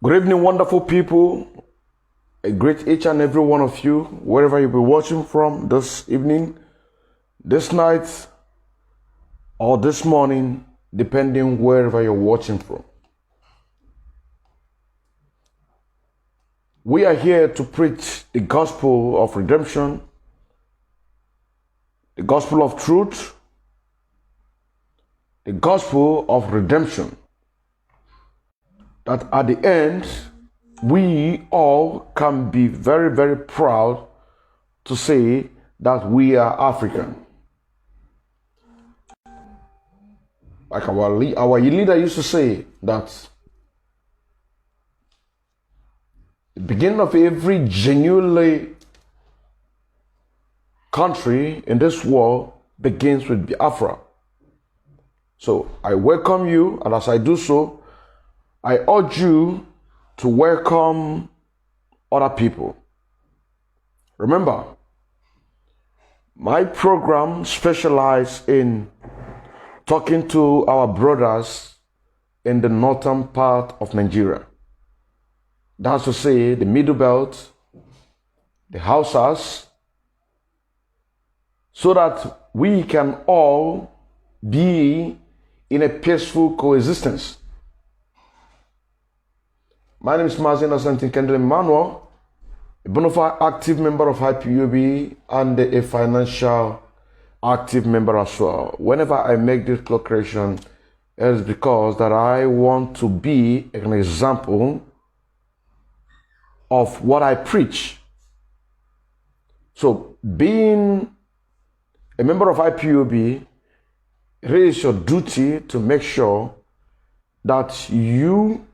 Good evening, wonderful people. I greet each and every one of you, wherever you'll be watching from this evening, this night, or this morning, depending wherever you're watching from. We are here to preach the gospel of redemption, the gospel of truth, the gospel of redemption. That at the end, we all can be very, very proud to say that we are African. Like our leader used to say that the beginning of every genuinely country in this world begins with Biafra. So I welcome you, and as I do so, I urge you to welcome other people. Remember, my program specializes in talking to our brothers in the northern part of Nigeria. That's to say, the Middle Belt, the Hausas, so that we can all be in a peaceful coexistence. My name is Mazin Kendall Emmanuel, a bona fide active member of IPUB and a financial active member as well. Whenever I make this declaration, it is because that I want to be an example of what I preach. So being a member of IPUB, it is your duty to make sure that you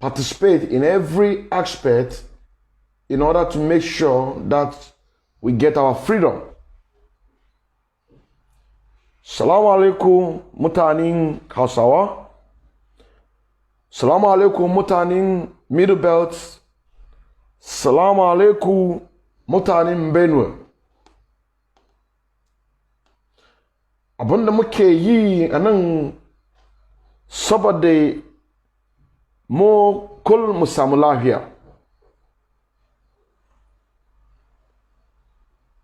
participate in every aspect in order to make sure that we get our freedom. Salamu alaikum mutanen Hausawa. Salamu alaikum mutanen Middle Belt. Salamu alaikum mutanen Benue. Abunda muke yi anan saboda mu kul mu samu lafiya.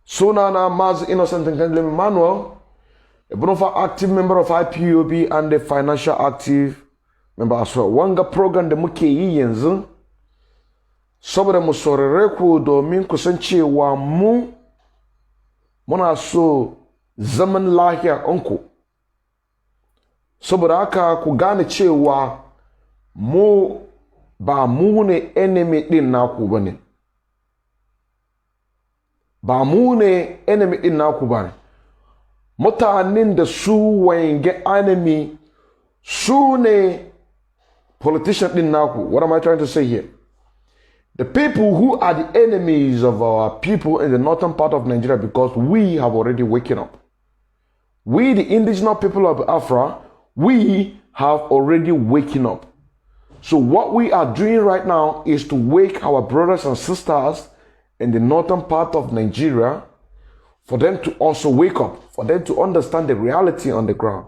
Sunana Maz Innocent Nkandle Emmanuel, a bona fide active member of IPUB and a financial active member as well. Wanga program da muke yi yanzu saboda mu saurare ku domin ku san cewa muna so zaman lafiya anku. Saboda haka ku gane cewa ba mu ne enemy din naku bane. Ba mu ne enemy din naku bane. Mutanen da su wenge enemy su ne politician din naku. What am I trying to say here? The people who are the enemies of our people in the northern part of Nigeria, because we have already waken up. We, the indigenous people of Africa, we have already waken up. So what we are doing right now is to wake our brothers and sisters in the northern part of Nigeria, for them to also wake up, for them to understand the reality on the ground.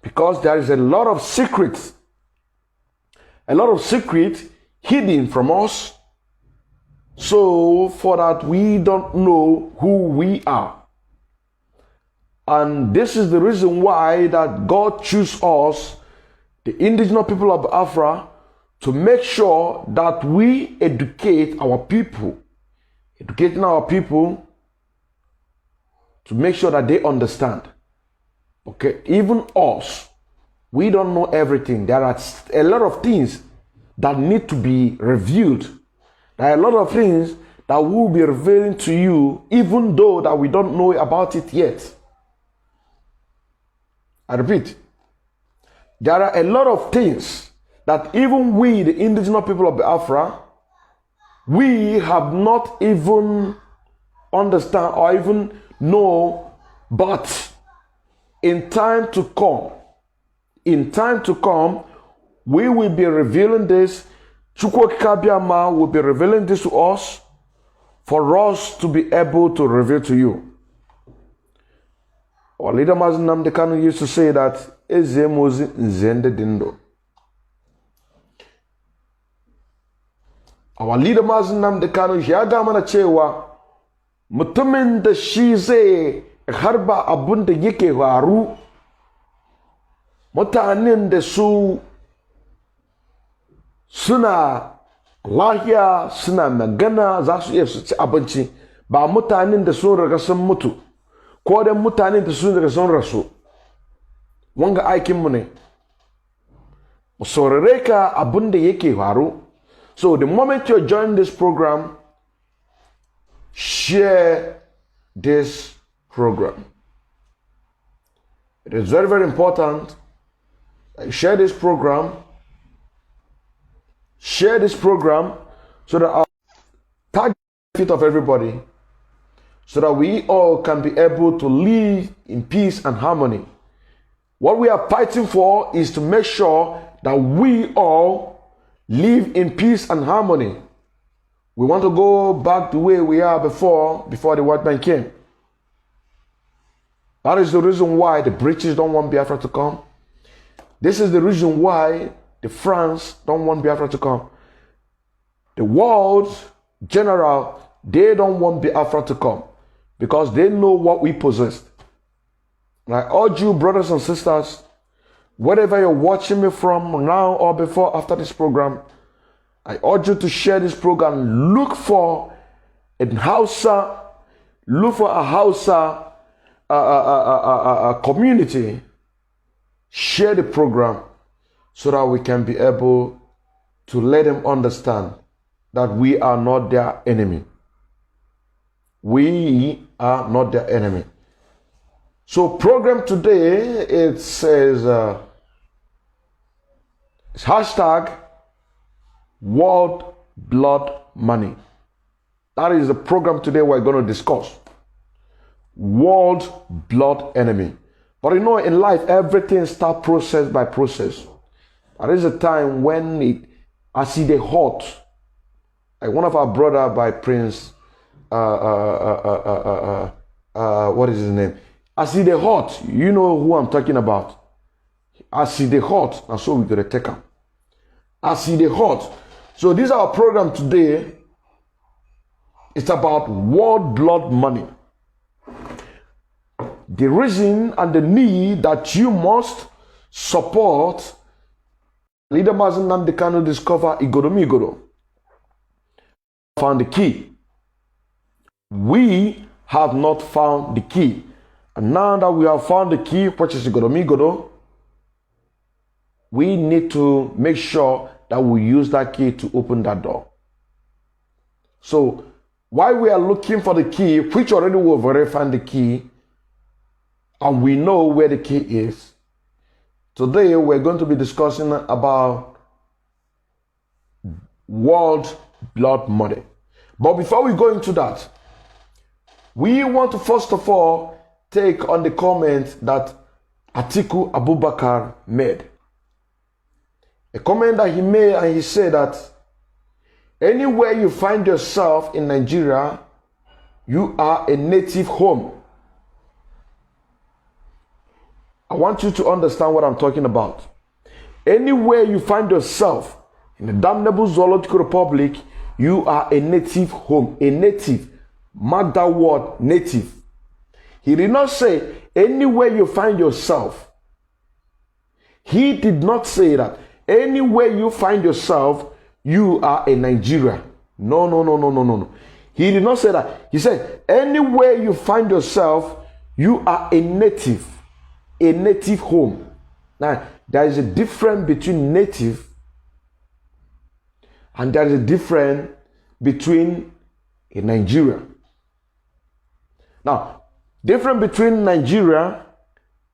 Because there is a lot of secrets hidden from us, so for that we don't know who we are. And this is the reason why that God chose us, the indigenous people of Africa, to make sure that we educate our people. Educating our people to make sure that they understand. Okay, even us, we don't know everything. There are a lot of things that need to be revealed. There are a lot of things that will be revealing to you, even though that we don't know about it yet. I repeat, there are a lot of things that even we, the indigenous people of Biafra, we have not even understand or even know, but in time to come, we will be revealing this. Chukwu Kabiama will be revealing this to us for us to be able to reveal to you. Our leader Mazinam Dekanu used to say that Eze Mozi Nzende Dindo. Our leader Mazi Nnamdi Kanu ya ga mana cewa mutumin da shi zai harba abun da yake faru, mutanen da su suna lahiya suna magana za su iya su ci abinci, ba mutanen da sun riga sun mutu ko da mutanen da sun riga sun rasu. Wanga aikinmu ne mu saurare ka abun da yake faru. So the moment you're joining this program, share this program. It is very, very important that you share this program. Share this program so that our target benefit of everybody, so that we all can be able to live in peace and harmony. What we are fighting for is to make sure that we all live in peace and harmony. We want to go back the way we are before the white man came. That is the reason why the British don't want Biafra to come. This is the reason why the France don't want Biafra to come. The world general, they don't want Biafra to come because they know what we possess. And I urge you, brothers and sisters, wherever you're watching me from now or before, after this program, I urge you to share this program. Look for a Hausa, community. Share the program so that we can be able to let them understand that we are not their enemy. We are not their enemy. So program today, it says it's hashtag World Blood Money. That is the program today we're going to discuss. World blood enemy. But you know, in life, everything starts process by process. There is a time when I see the hot. Like one of our brother by Prince, what is his name? I see the hot. You know who I'm talking about. I see the hot. And so we're going to take him. I see the hot. So this is our program today. It's about world blood money. The reason and the need that you must support Leader Mazi Nnamdi Kanu discover Igoro. Found the key. We have not found the key. And now that we have found the key, which is Igoro, we need to make sure that we use that key to open that door. So while we are looking for the key, which already we've already found the key, and we know where the key is, today we're going to be discussing about world blood money. But before we go into that, we want to first of all take on the comment that Atiku Abubakar made. A comment that he made, and he said that anywhere you find yourself in Nigeria, you are a native home. I want you to understand what I'm talking about. Anywhere you find yourself in the damnable Zoological Republic, you are a native home. A native. Mark that word, native. He did not say anywhere you find yourself. He did not say that anywhere you find yourself, you are a Nigerian. No. He did not say that. He said anywhere you find yourself, you are a native. A native home. Now, there is a difference between native and there is a difference between a Nigerian. Now, difference between Nigeria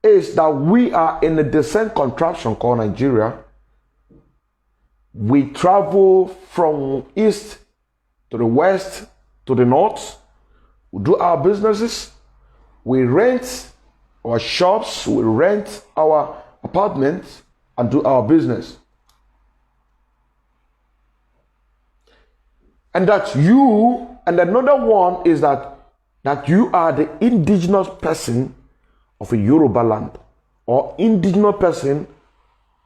is that we are in a descent contraption called Nigeria. We travel from east to the west to the north. We do our businesses. We rent our shops, we rent our apartments and do our business. And that you, and another one is that you are the indigenous person of a Yoruba land or indigenous person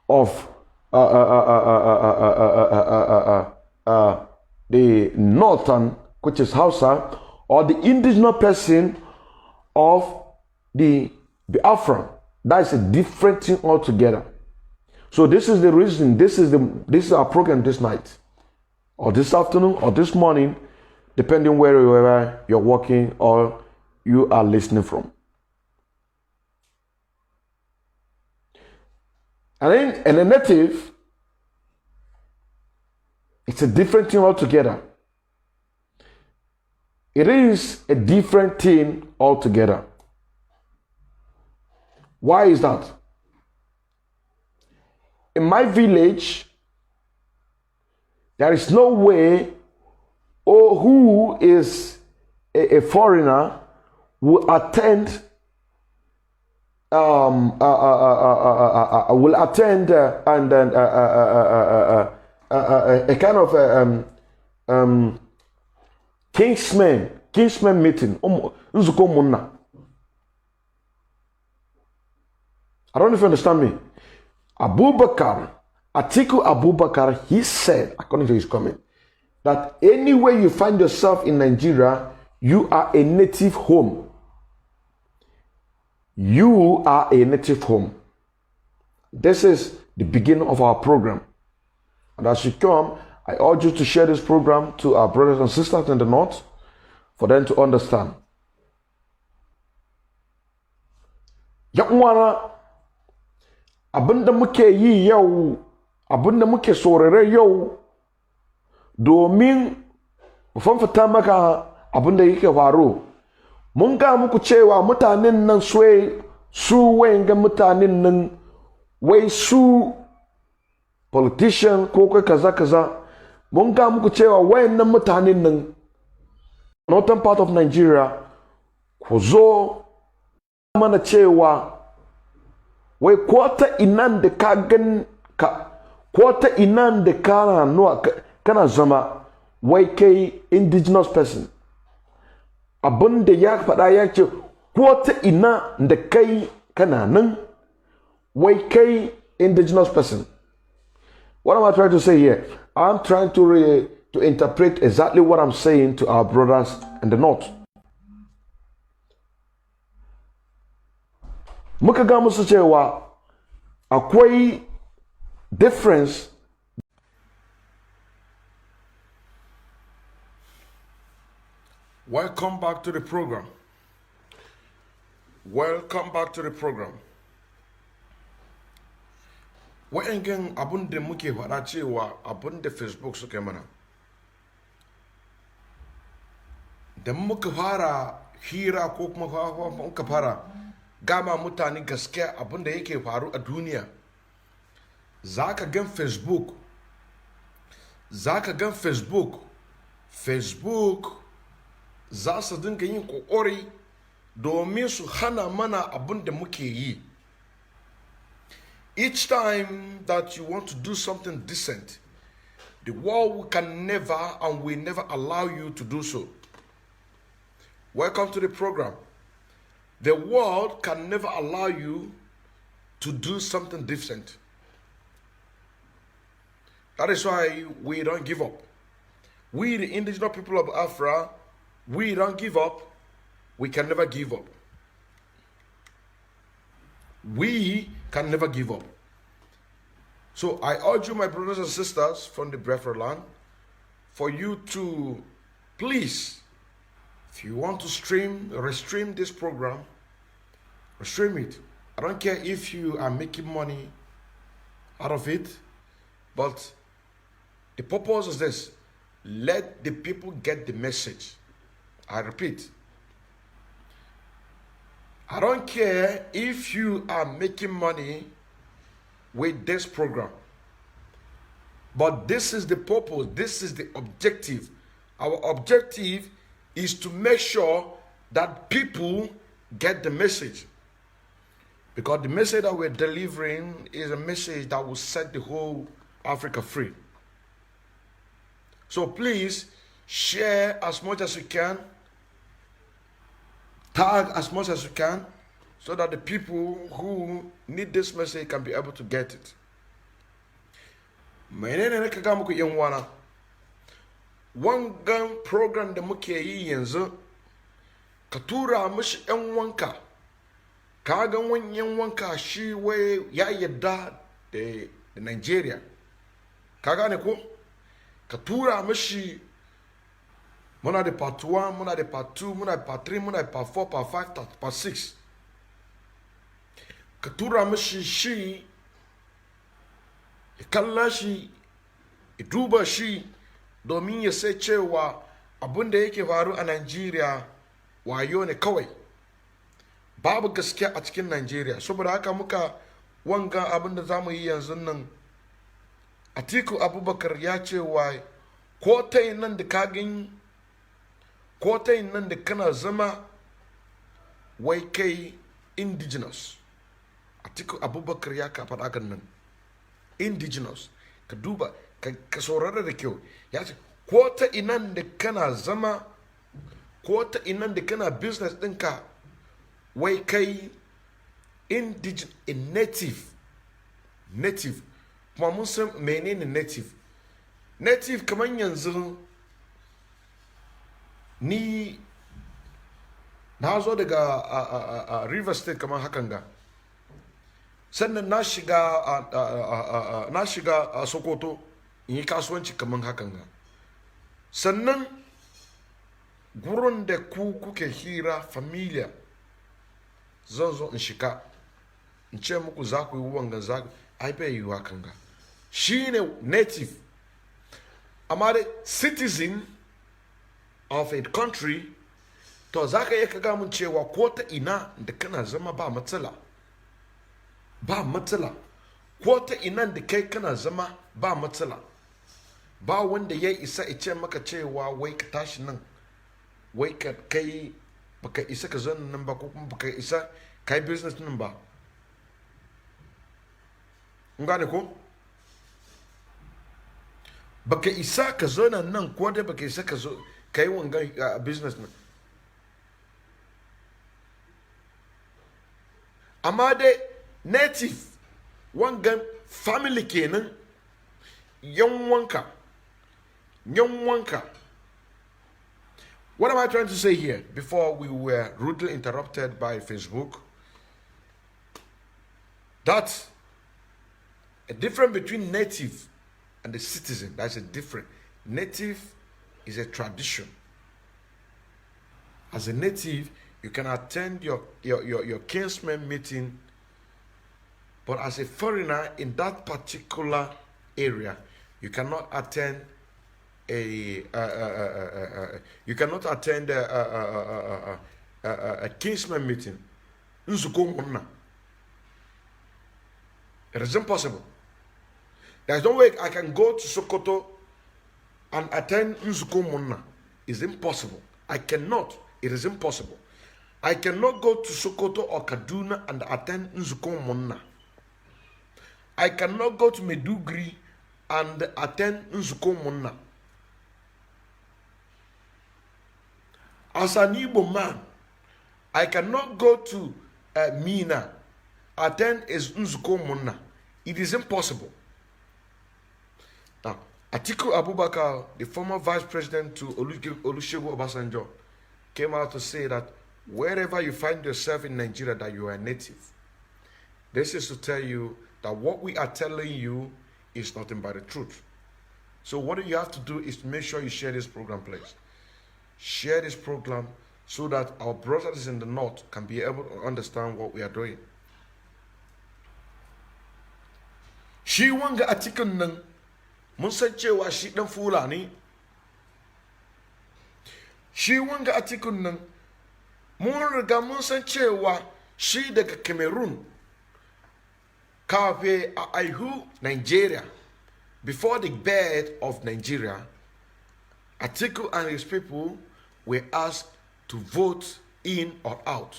of the the northern, which is Hausa, or the indigenous person of the Biafran. That is a different thing altogether. So this is the reason, this is our program this night, or this afternoon, or this morning, depending wherever you're working or you are listening from. And a native, it's a different thing altogether. It is a different thing altogether. Why is that? In my village, there is no way who is a foreigner will attend and a kind of kingsman meeting. I don't know if you understand me. Atiku Abubakar, he said, according to his comment, that anywhere you find yourself in Nigeria, you are a native home. You are a native home. This is the beginning of our program. And as you come, I urge you to share this program to our brothers and sisters in the north for them to understand. Yakwana, abinda muke yi yau, abinda muke sorere yau, domin mu fanfata maka abinda yake faru. Mun ga muku cewa mutanen nan su wayenga mutanen nan wai su politician ko kai kaza. Mun ga muku cewa wayennan mutanen nan northern part of Nigeria ku zo mana cewa wai kwata inan da ka gan ka kwata inan da kana zama wai kai indigenous person. Abin da ya faɗa ya ce kwata ina da kai kana nan wai kai indigenous person. What am I trying to say here? I'm trying to interpret exactly what I'm saying to our brothers in the north. Muka ga musu cewa akwai difference. Welcome back to the program. Welcome back to the program. Wa'yangan abun da muke faɗa cewa abun da Facebook suka mana. Da muka fara hira ko kuma muka fara gama mutane gaskiya abun da yake faru a duniya. Zaka gan Facebook. Facebook za su dinga yin kokori domin su hana mana abun da muke yi. Each time that you want to do something decent, the world can never and will never allow you to do so. Welcome to the program. The world can never allow you to do something different. That is why we don't give up. We, the indigenous people of Africa, we don't give up. We can never give up. We can never give up. So I urge you, my brothers and sisters from the Biafra land, for you to please, if you want to restream this program, restream it. I don't care if you are making money out of it, but the purpose is this: let the people get the message. I repeat, I don't care if you are making money with this program, but this is the purpose, this is the objective. Our objective is to make sure that people get the message, because the message that we're delivering is a message that will set the whole Africa free. So please share as much as you can, tag as much as you can, so that the people who need this message can be able to get it. Menene ne kaga muku yan wana. wangan program da muke yi yanzu ka tura mishi yan wanka ka ga wanyan wanka shi wai ya yadda da Nigeria ka gane ko ka tura mishi muna da part 1 muna da part 2 muna da part 3 muna da part 4 part 5 part 6 ka tura mishi shi ya kalla shi ya duba shi domin ya sai cewa abin da yake faru a Nigeria wayo ne kawai babu gaskiya a cikin Nigeria saboda haka muka wanga abin da zamu yi yanzu nan Atiku Abubakar ya ce wa ko ta nan da ka gani ko ta nan da kana zama wai kai indigenous Atiku Abubakar ya ka faɗa kan nan indigenous ka duba ka saurara da kyau ya ce ko ta inan da kana zama ko ta inan da kana business ɗinka wai kai indigenous native kuma mun san menene native kamar yanzu ni na zo daga River State kamar hakan ga sannan na shiga Sokoto in yi kasuwanci kamar hakan ga sannan gurin da kuke hira familia zan zo in shiga in ce muku za ku yi wanga za ku ai bai yi hakan ga shi ne native amma da citizen of a country to za ka iya kaga mun cewa ko ta ina da kana zama ba matsala ko ta ina da kai kana zama ba matsala ba wanda ya isa ya ce maka cewa wai ka tashi nan wai ka kai baka isa ka zana nan ba ko kuma baka isa kai business nan ba ngane ko baka isa ka zana nan ko da baka isa ka zo kai wanga business nan amma dai native wangan family kenan yan wanka what am I trying to say here before we were rudely interrupted by Facebook? That's a difference between native and the citizen. That's a difference. Native is a tradition. As a native, you can attend your kinsman meeting, but as a foreigner in that particular area, you cannot attend a kinsman meeting. It is impossible. There is no way I can go to Sokoto and attend Nzuko Monna. It's impossible. I cannot. It is impossible. I cannot go to Sokoto or Kaduna and attend Nzuko Monna. I cannot go to Medugri and attend Nzuko Monna. As an Igbo man, I cannot go to Mina, attend is Nzuko Monna. It is impossible. Now, Atiku Abubakar, the former vice president to Olusegun Obasanjo, came out to say that wherever you find yourself in Nigeria, that you are a native. This is to tell you that what we are telling you is nothing but the truth. So what you have to do is to make sure you share this program, please. Share this program so that our brothers in the north can be able to understand what we are doing. Shi wanga a cikin nan mun san cewa shi dan Fulani. Shi wanga a cikin nan mun riga mun san cewa shi daga Cameroon kafe a aihu Nigeria. Before the birth of Nigeria, Atiku and his people were asked to vote in or out,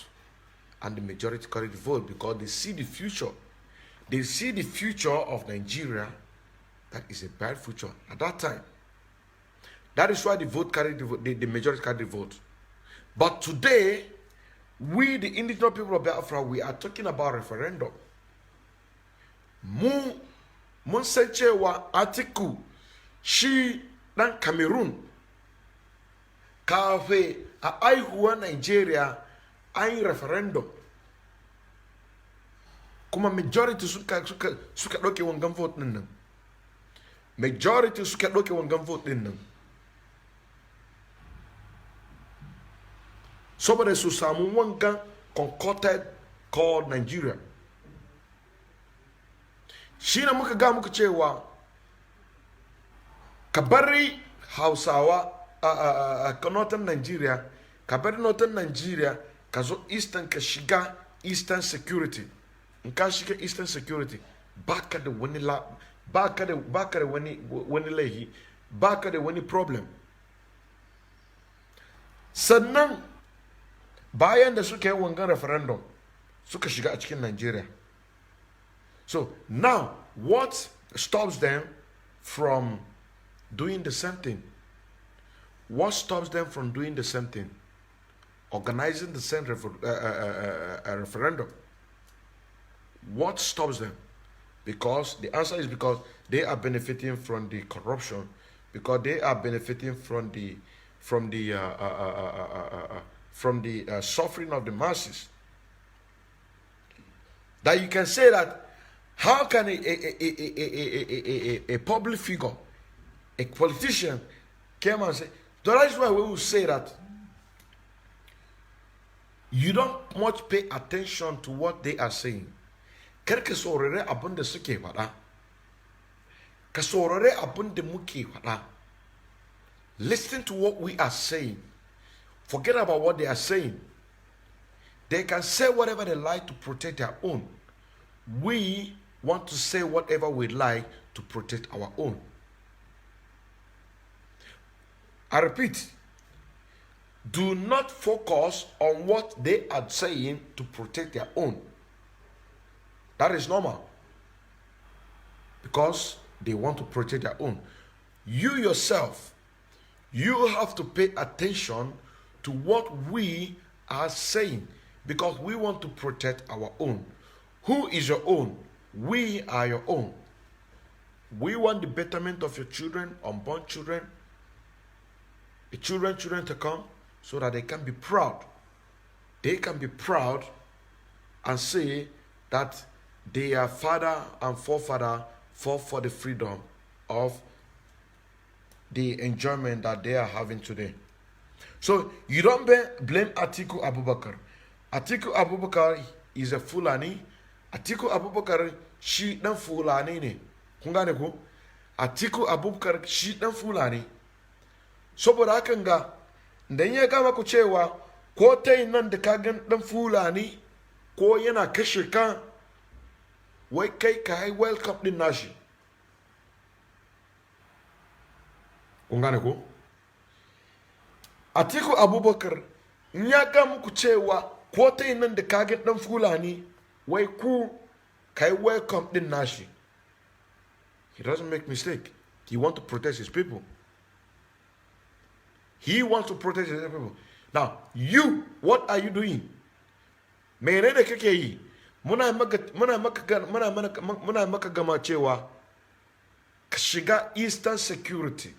and the majority carried the vote because they see the future. They see the future of Nigeria that is a bad future at that time. That is why the vote carried the majority carried the vote. But today, we the indigenous people of Biafra, we are talking about referendum. Mun san cewa Atiku shi dan Cameroon kafe a aihuwa Nigeria an yi referendum kuma majority suka ɗauke wangan vote ɗin nan, majority suka ɗauke wangan vote ɗin nan saboda su samu wangan concocted called Nigeria. Shi ne muka ga muku cewa ka bari Hausawa a northern Nigeria, ka bari northern Nigeria ka zo eastern ka shiga eastern security. In ka shiga eastern security baka da wani baka da wani laihi, baka da wani problem. Sannan bayan da suka yi wangan referendum suka shiga a cikin Nigeria. So now what stops them from doing the same thing? What stops them from doing the same thing? Organizing the same referendum. What stops them? Because the answer is because they are benefiting from the corruption, because they are benefiting from the suffering of the masses. That you can say that how can a public figure, a politician, come and say, that is why we will say that you don't much pay attention to what they are saying. Kar ka saurare abin da suke faɗa, ka saurare abin da muke faɗa. Listen to what we are saying. Forget about what they are saying. They can say whatever they like to protect their own. We want to say whatever we like to protect our own. I repeat, do not focus on what they are saying to protect their own. That is normal, because they want to protect their own. You yourself, you have to pay attention to what we are saying, because we want to protect our own. Who is your own? We are your own. We want the betterment of your children, unborn children, the children to come, so that they can be proud. They can be proud and say that their father and forefather fought for the freedom of the enjoyment that they are having today. So you don't blame Atiku Abubakar. Atiku Abubakar is a Fulani. Atiku Abubakar shi dan Fulani ne. Kun gane ko? Atiku Abubakar shi dan Fulani. Saboda hakan ga dan ya gama ku cewa ko tai nan da ka gan dan Fulani ko yana kashe ka, wai kai ka yi welcome din nashi. Kun gane ko? Atiku Abubakar ya ga muku cewa ko ta nan da kage dan Fulani, wai ku kai welcome din nashi. He doesn't make mistake. He wants to protect his people. He wants to protect his people. Now, you, what are you doing? Menene kake yi? Muna maka gama cewa ka shiga Eastern Security.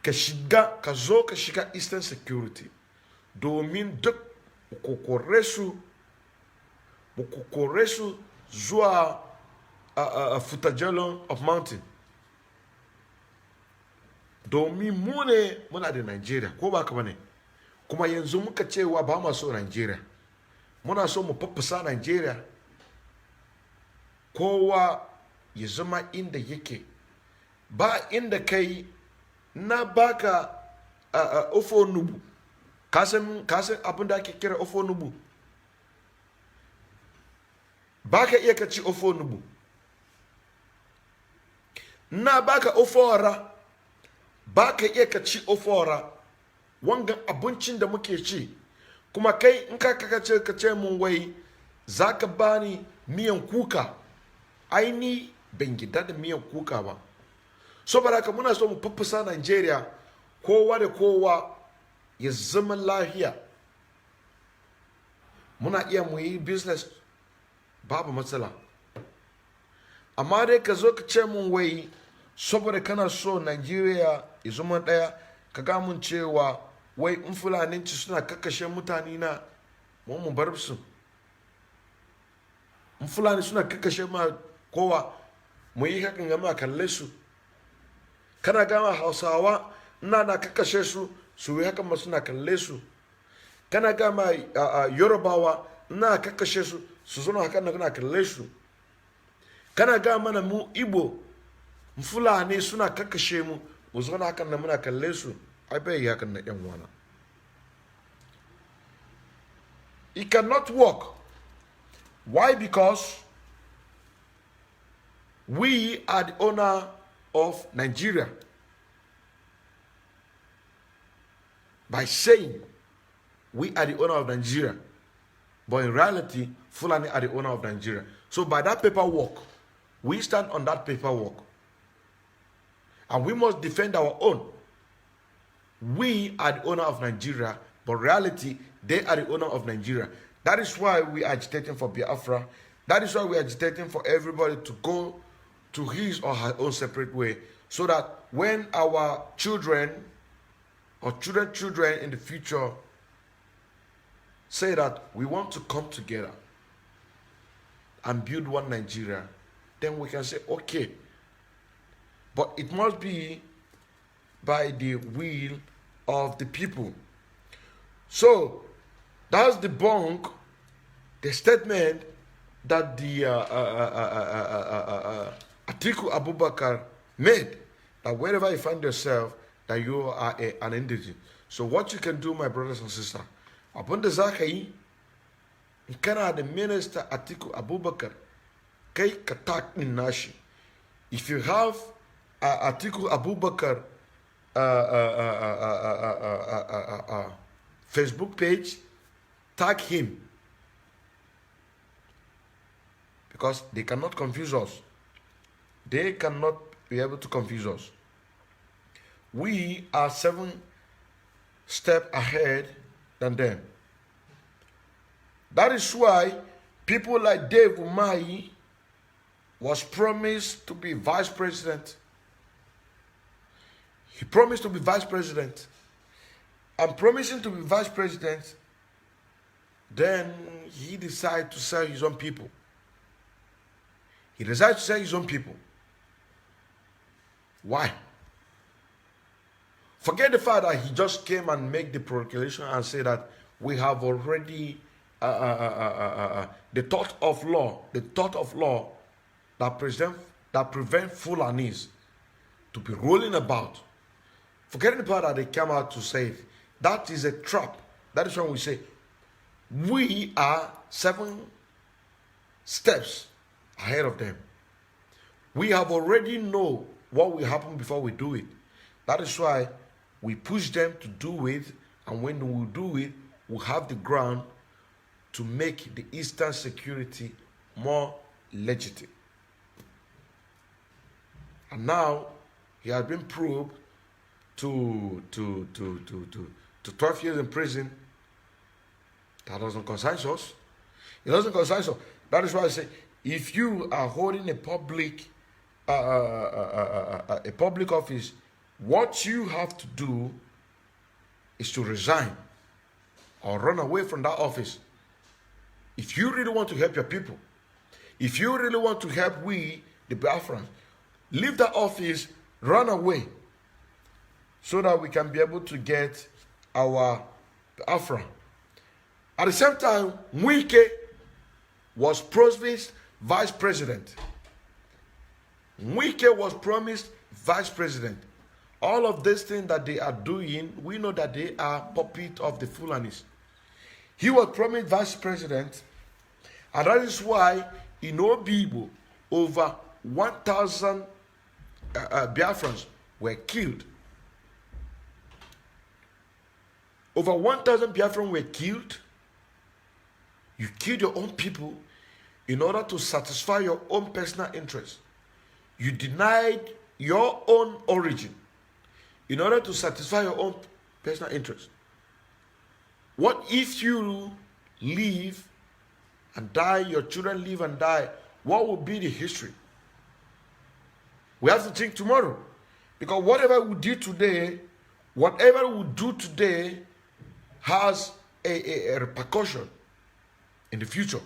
Ka zo ka shiga Eastern Security domin duk kokore su zuwa Futajalon of Mountain. Domin mu ne muna da Nigeria, ko ba ka bane? Kuma yanzu muka cewa ba ma so Nigeria. Muna so mu faffasa Nigeria. Kowa ya zama inda yake. Ba inda kai na baka ofo nubu. Kasan abin da ake kira ofo nubu. Baka iya ka ci ofo nubu. Na baka ofo hara. Baka iya ka ci ofo hara. Wangan abincin da muke ci. Kuma kai in ka ce mun wai zaka bani miyan kuka. Aini ban gida da miyan kuka ba. Saboda haka muna so mu faffasa Nigeria, kowa da kowa ya zama lafiya. Muna iya mu yi business babu matsala. Amma dai ka zo ka ce mun wai saboda kana so Nigeria ya zama daya ka ga mun cewa wai in fulaninci suna kakkashe mutane na mu bar su, in fulani suna kakkashe ma kowa mu yi hakan ga ma kalle su. Kana gama Hausawa ina na kakkashe su su yi hakan ma suna kalle su. Kana gama Yorubawa ina kakkashe su su zuna hakan na kalle su. Kana gama mana mu Igbo fulani suna kakkashe mu mu zuna hakan na muna kalle su. Ai bai yi hakan na yan wana. It cannot work. Why? Because we are the owner of Nigeria. By saying we are the owner of Nigeria, but in reality, Fulani are the owner of Nigeria. So by that paperwork, we stand on that paperwork. And we must defend our own. We are the owner of Nigeria, but reality, they are the owner of Nigeria. That is why we are agitating for Biafra. That is why we are agitating for everybody to go to his or her own separate way, so that when our children or children in the future say that we want to come together and build one Nigeria, then we can say, okay. But it must be by the will of the people. So that's the bunk, the statement that the Atiku Abubakar made, that wherever you find yourself, that you are an indigent. So what you can do, my brothers and sisters, upon the Zakai, in Canada, the minister Atiku Abubakar, Kay Katak in Nashi. If you have Atiku Abubakar Facebook page, tag him, because they cannot confuse us. They cannot be able to confuse us. We are 7 steps ahead than them. That is why people like Dave Umahi was promised to be vice president. He promised to be vice president. And promising to be vice president, then he decided to sell his own people. He decided to sell his own people. Why? Forget the fact that he just came and made the proclamation and said that we have already the thought of law that prevent Fulanis to be rolling about. Forgetting the part that they came out to say it, that is a trap. That is when we say we are 7 steps ahead of them. We have already know what will happen before we do it. That is why we push them to do it, and when we do it, we have the ground to make the Eastern security more legitimate. And now he has been proved to 12 years in prison. That doesn't concern us. It doesn't concern us. That is why I say, if you are holding a public office, what you have to do is to resign or run away from that office. If you really want to help your people, if you really want to help we, the Biafrans, leave that office, run away, so that we can be able to get our Biafra. At the same time, Mwike was promised vice president. Mwike was promised vice president. All of these things that they are doing, we know that they are puppet of the Fulanis. He was promised vice president, and that is why in Obibo, over 1,000 Biafrans were killed. Over 1,000 Biafrans were killed. You killed your own people in order to satisfy your own personal interests. You denied your own origin in order to satisfy your own personal interests. What if you live and die, your children live and die? What will be the history? We have to think tomorrow. Because whatever we do today has a repercussion in the future.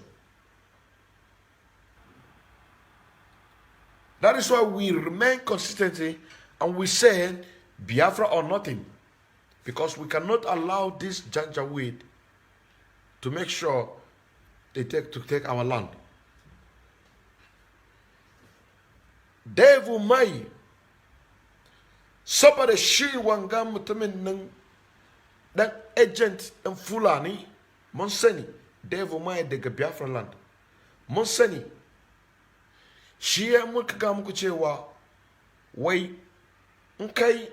That is why we remain consistently and we say Biafra or nothing. Because we cannot allow this Janjaweed to make sure they take our land. Dave Mai saboda shi wanga mutumin nan dan agent ɗin Fulani mun sani Dave Mai daga Biafra land mun sani shi ya muka ga muku cewa wai in kai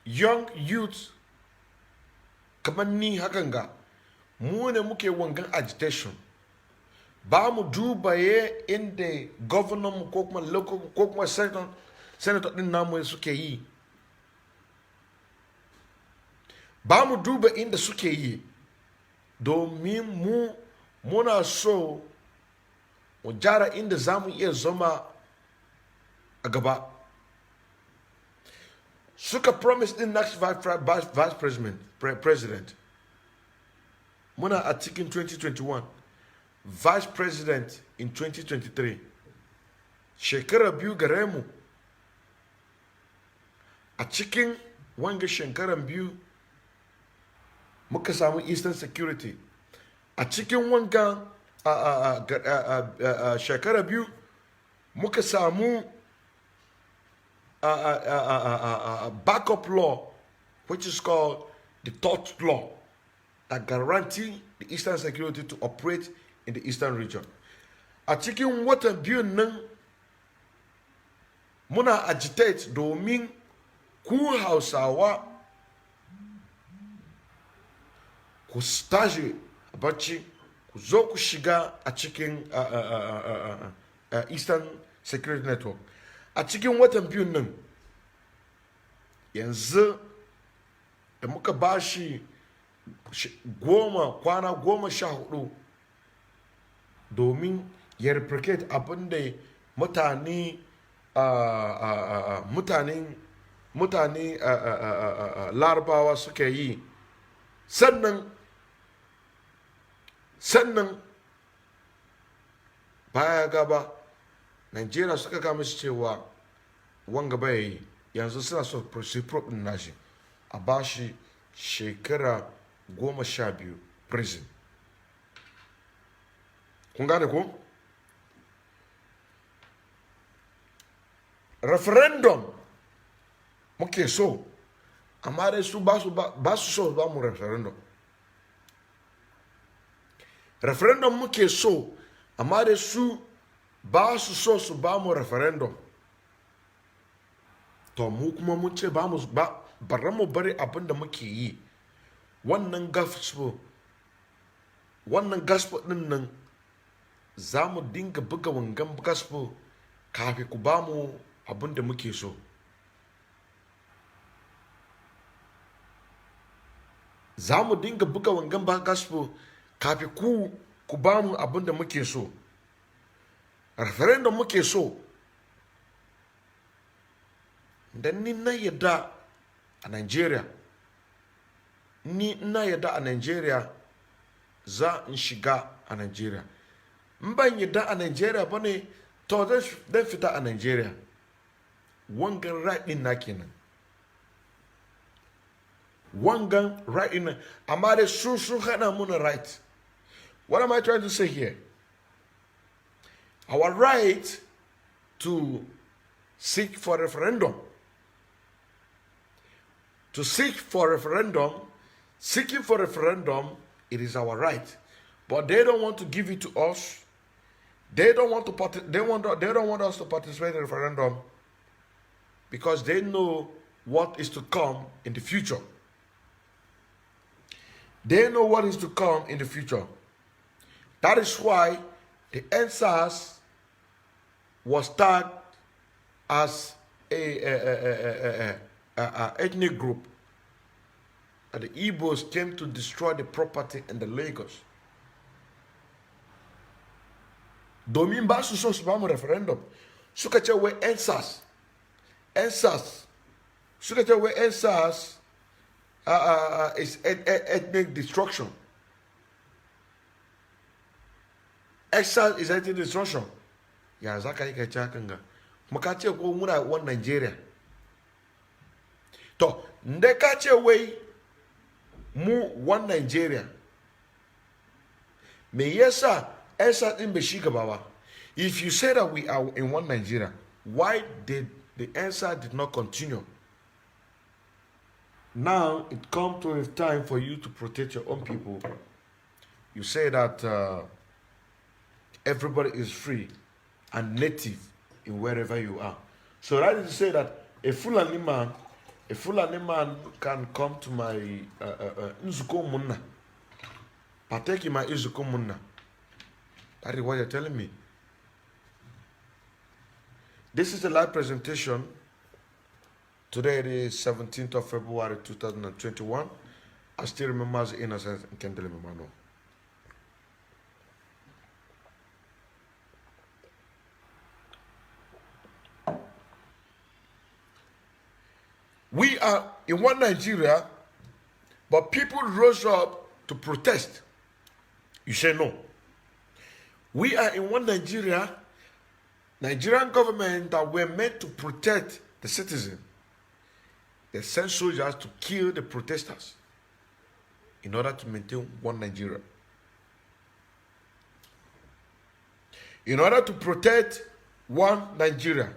young youth kamar ni hakan ga mu ne muke wangan agitation ba mu duba inda governor mu ko kuma local ko kuma senator din namu suke yi ba mu duba inda suke yi domin muna so mu jara inda za mu iya zama a gaba suka promise din next vice president muna a cikin 2021 vice president in 2023 shekara biyu gare mu a cikin wanga shekaran biyu muka samu Eastern Security a cikin wanga shekara biyu muka samu backup law which is called the third law that guarantee the Eastern Security to operate in the Eastern region. A cikin watan biyu nan muna agitate domin ku Hausawa ku tashi bacci ku zo ku shiga a cikin Eastern Security Network. A cikin watan biyu nan yanzu da muka bashi kwana 14 domin ya replicate abin da mutane larabawa suka yi sannan baya gaba Nigeria suka kama shi cewa wanga bai yi yanzu suna so reciprocal din nashi a bashi shekara 12 prison. Kun gane ko? Referendum muke so amma dai su ba su so ba mu referendum. Referendum muke so amma dai su ba su so su ba mu referendum. To mu kuma mun ce ba mu bari abin da muke yi wannan gospel din nan za mu dinga buga wangan gospel kafin ku ba mu abin da muke so. Za mu dinga buga wangan gospel kafin ku ba mu abin da muke so. Referendum muke so. Dan ni na yadda a Nigeria. Ni na yadda a Nigeria za in shiga a Nigeria. Ban yadda a Nigeria bane to dan fita a Nigeria. Wangan right din na kenan. Wangan right din amma da su hana muna right. What am I trying to say here? Our right to seek for referendum. To seek for referendum, seeking for referendum, it is our right. But they don't want to give it to us. They don't want us to participate in the referendum because they know what is to come in the future. They know what is to come in the future. That is why the NSAS was tagged as a ethnic group. And the Igbos came to destroy the property in the Lagos. Domin ba su so su ba mu referendum. suka ce wai ensas suka ce wai ensas is ethnic destruction. Ensas is ethnic destruction. Ya za ka yi ka ci hakan ga kuma ka ce ko muna wan Nigeria. To nde ka ce wai mu wan Nigeria, me yasa ensas din bai shiga ba? If you say that we are in one Nigeria, why did the answer did not continue? Now it comes to a time for you to protect your own people. You say that everybody is free and native in wherever you are. So that is to say that a Fulani man can come to my Nzuko Munna, partake in my Nzuko Munna. That is what you're telling me. This is a live presentation. Today it is 17th of February 2021. I still remember the innocence and can't tell me no. We are in one Nigeria, but people rose up to protest. You say no. We are in one Nigeria, Nigerian government that were meant to protect the citizen. They sent soldiers to kill the protesters in order to maintain one Nigeria. In order to protect one Nigeria.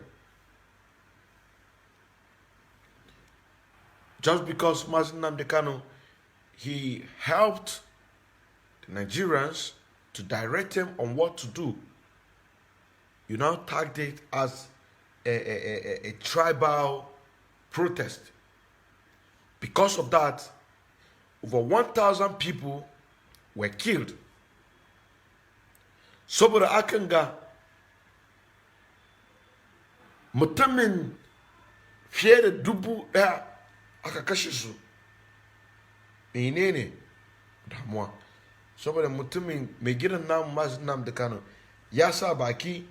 Just because Mazi Nnamdi Kanu, he helped the Nigerians to direct them on what to do. You now tagged it as a tribal protest. Because of that, over 1,000 people were killed. Saboda akanga mutumin fiye da 1,000 aka kashe su. Menene damuwa? Saboda mutumin mai gidan namu Mazi Nnamdi Kanu ya sa baki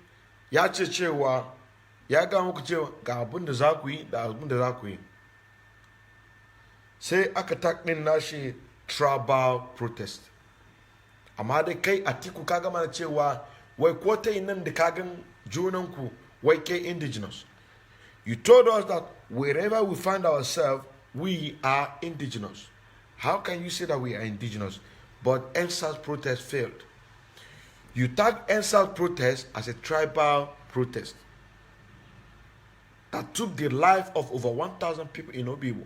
ya ce cewa ya ga muku cewa ga abin da za ku yi da abin da za ku yi. Sai aka takmin nashi tribal protest. Amma dai kai Atiku ka gama cewa wai ko ta yi nan da kagan junanku wai kai indigenous. You told us that wherever we find ourselves, we are indigenous. How can you say that we are indigenous? But EndSARS protest failed. You tag EndSARS protest as a tribal protest that took the life of over 1,000 people in Obibo.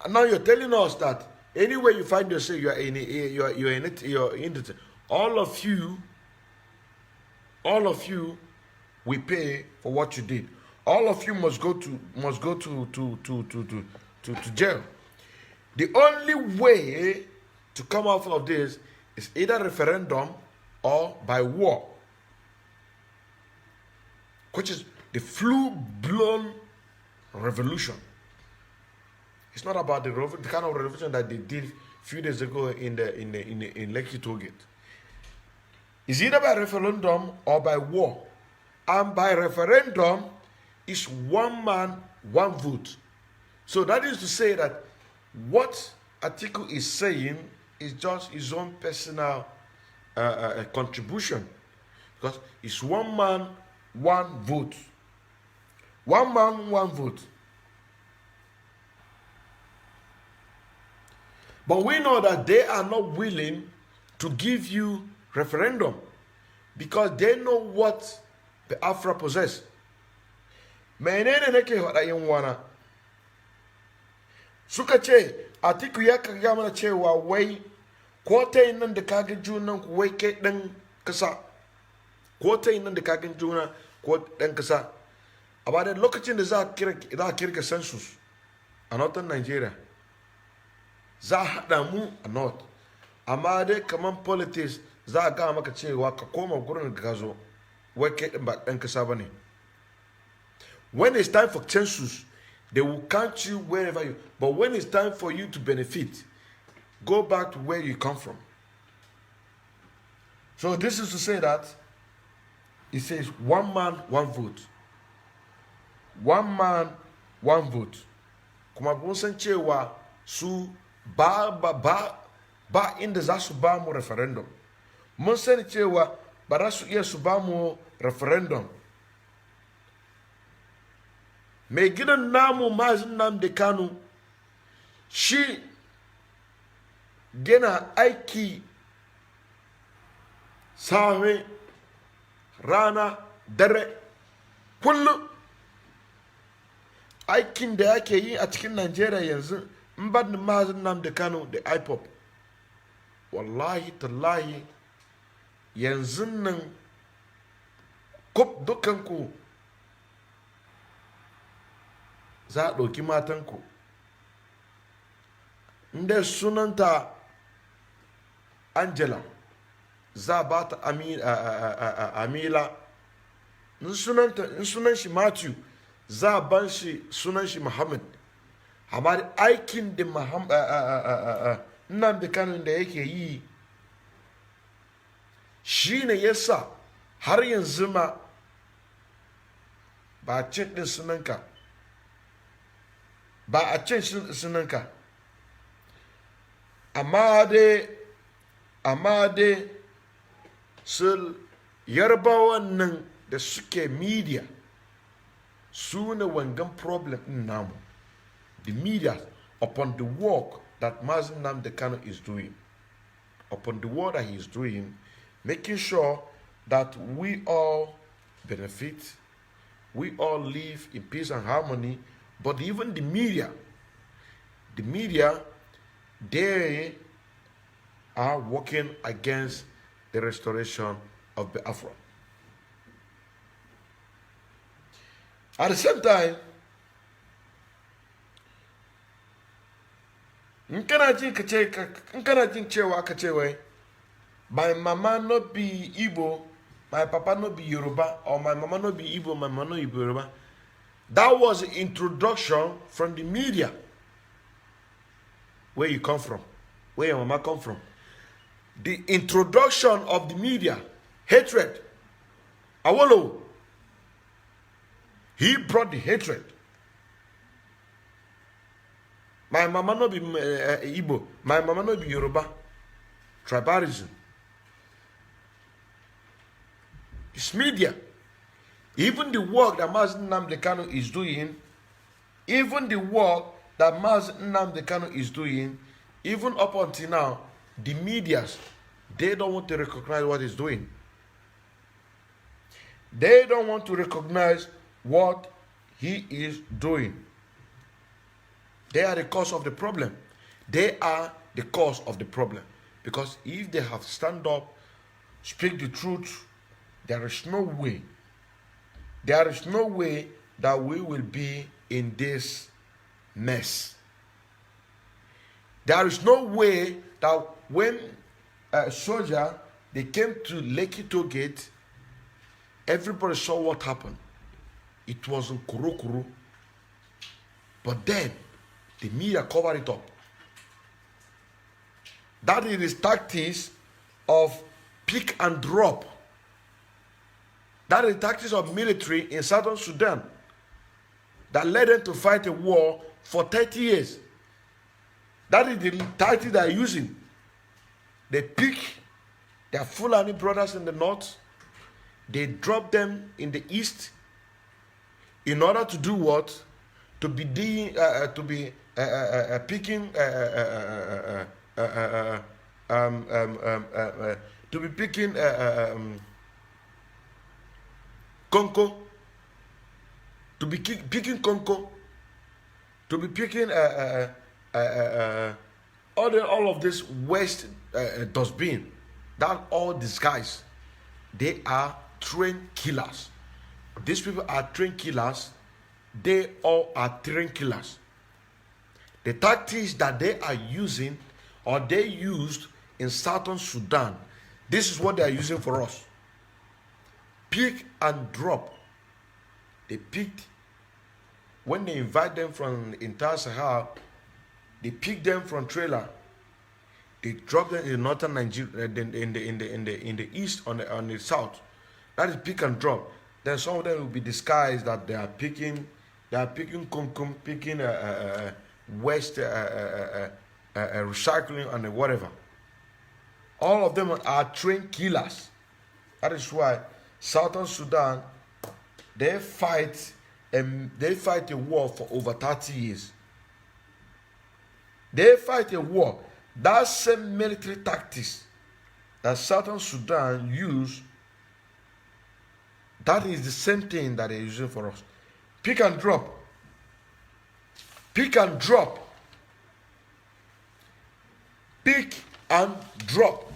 And now you're telling us that anywhere you find yourself, you're in it. All of you, we pay for what you did. All of you must go to jail. The only way to come out of this is either referendum or by war, which is the full-blown revolution. It's not about the kind of revolution that they did a few days ago in Lekki Tollgate. It's either by referendum or by war. And by referendum, it's one man, one vote. So that is to say that what Atiku is saying is just his own personal contribution. Because it's one man, one vote. One man, one vote. But we know that they are not willing to give you referendum because they know what the Afra possess. Menene nake faɗa yin wana suka ce Atiku ya kaga mana cewa wai ko ta yin nan da kaga junan ku wai kai dan kasa ko ta yin nan da kaga juna ko dan kasa a ba da lokacin da za a kirga census a northern Nigeria za a haɗa mu a north amma dai kaman politics za a ga maka cewa ka koma gurin da ka zo wai kai ba dan kasa bane. When it's time for census, they will count you wherever you. But when it's time for you to benefit, go back to where you come from. So this is to say that it says 1 man, 1 vote. 1 man, 1 vote. Kuma kun san cewa su ba inda za su ba mu referendum. Mun sani cewa ba za su iya su ba mu referendum. Mai gidan namu Mazin Nnamdi Kanu shi gina aiki safe rana dare kullum. Aikin da yake yi a cikin Najeriya yanzu in ba da Mazin Nnamdi Kanu da IPOP, wallahi tallahi yanzu nan kub dukanku za a ɗauki matanku. Inda sunanta Angela za a ba ta Amila, in sunan shi Matthew za a ban shi sunan shi Muhammad. Amma aikin da Nnamdi Kanu da yake yi shi ne yasa har yanzu ma ba a cin din sunanka ba a cin sunanka. Amma dai su yarbawan nan da suke media su ne wangan problem din namu. The media upon the work that Mazin Nnamdi Kanu is doing, upon the work that he is doing, making sure that we all benefit, we all live in peace and harmony. But even the media, they are working against the restoration of Biafra. At the same time, in kana jin cewa ka ce wai my mama no be Igbo, my papa no be Yoruba, or my mama no be Igbo, my mama no be Yoruba. That was the introduction from the media. Where you come from, where your mama come from. The introduction of the media, hatred. Awolowo, he brought the hatred. My mama no be Igbo, my mama no be Yoruba. Tribalism. It's media. Even the work that Mazin Nnamdi Kanu is doing, even up until now, the medias, they don't want to recognize what he's doing. They don't want to recognize what he is doing. They are the cause of the problem. They are the cause of the problem. Because if they have stand up, speak the truth, there is no way that we will be in this mess. There is no way that when a soldier, they came to Lekki Toll Gate, everybody saw what happened. It wasn't Kuru. But then, the media covered it up. That is the tactics of pick and drop. That is the tactics of military in Southern Sudan that led them to fight a war for 30 years. That is the tactic they are using. They pick their Fulani brothers in the north, they drop them in the east in order to do what? To be picking Conco, to be picking Conco, to be picking all of this waste dustbin. That all these guys, they are trained killers. These people are trained killers. They all are trained killers. The tactics that they are using, or they used in Southern Sudan, this is what they are using for us. Pick and drop. They picked, when they invite them from the entire Sahara, they pick them from trailer. They drop them in northern Nigeria, in the east, on the south. That is pick and drop. Then some of them will be disguised that they are picking kumkum, picking waste, recycling, and whatever. All of them are trained killers. That is why Southern Sudan, they fight a war for over 30 years. They fight a war. That same military tactics that Southern Sudan use, that is the same thing that they're using for us. Pick and drop. Pick and drop. Pick and drop.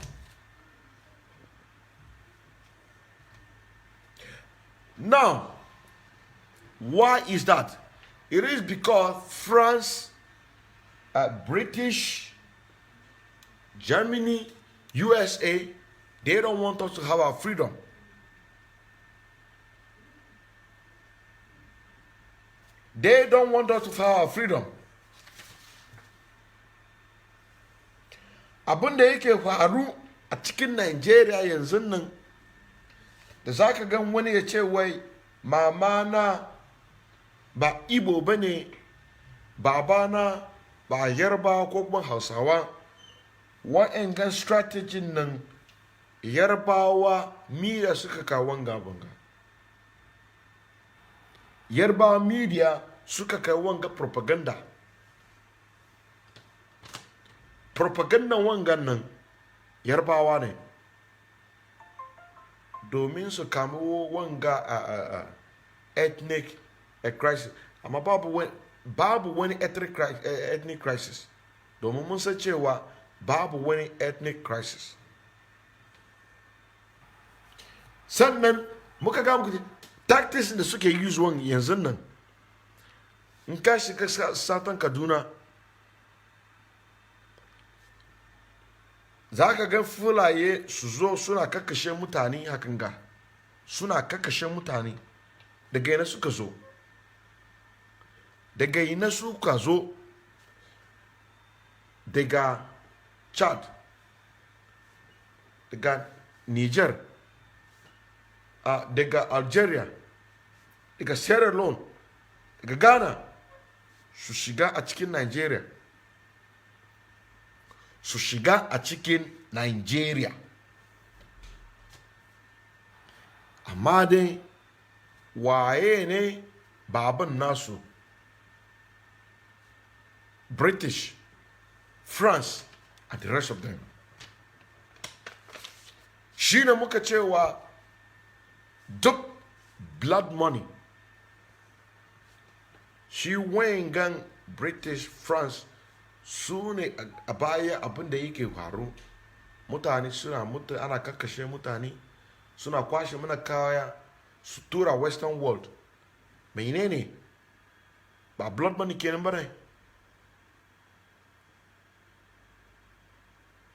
Now, why is that? It is because France, British, Germany, USA, they don't want us to have our freedom. They don't want us to have our freedom. Abin da yake faru a cikin Nigeria yanzu nan, da za ka gan wani ya ce wai mama na ba Igbo bane, baba na ba Yarbawa ko kuma Hausawa. Wa'angan strategy nan Yarbawa media suka kawo wanga banga. Yarbawa media suka kawo wanga propaganda. Propaganda wangan nan Yarbawa ne. Domin su kamo wanga ethnic crisis. Amma babu wani ethnic crisis. Domin mun san cewa babu wani ethnic crisis. Sannan muka ga muku tactics da suke use wan yanzu nan. In ka shiga satan Kaduna, za ka ga fulaye su zo suna kakkashe mutane hakan ga. Suna kakkashe mutane. Daga ina suka zo. Daga ina suka zo. Daga Chad, daga Niger, daga Algeria, daga Sierra Leone, daga Ghana, su shiga a cikin Nigeria. Su shiga a cikin Nigeria. Amma dai waye ne baban nasu? British, France, and the rest of them. Shi ne muka cewa duk blood money. Shi wayangan British, France, su ne a baya abin da yake faru. Mutane suna mutu, ana kakkashe mutane, suna kwashe mana kaya, su tura Western world. Menene? Ba blood money kenan ba ne?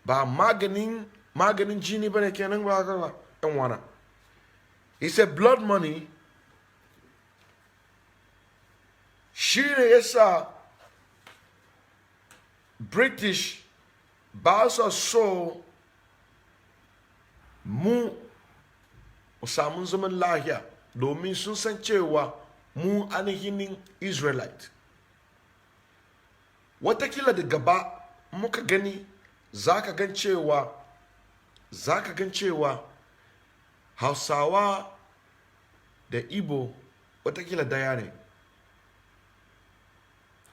Ba maganin jini bane kenan ba haka ba ɗan wana. He said blood money. Shi ne yasa British ba su so mu samu zaman lahiya, domin sun san cewa mu ainihin Israelite. Watakila da gaba muka gani zaka gan cewa Hausawa da Igbo watakila daya ne,